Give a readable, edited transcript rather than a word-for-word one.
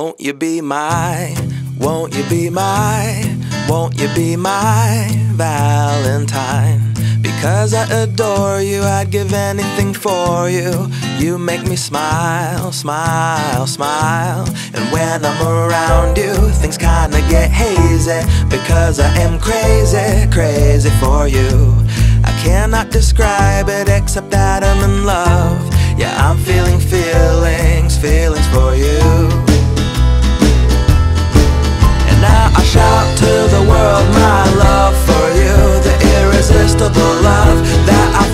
Won't you be my, won't you be my, won't you be my Valentine? Because I adore you, I'd give anything for you. You make me smile, smile, smile. And when I'm around you, things kinda get hazy. Because I am crazy, crazy for you. I cannot describe it except that I'm in love. Yeah, I'm feeling feelings, feelings for you. And now I shout to the world my love for you, the irresistible love that I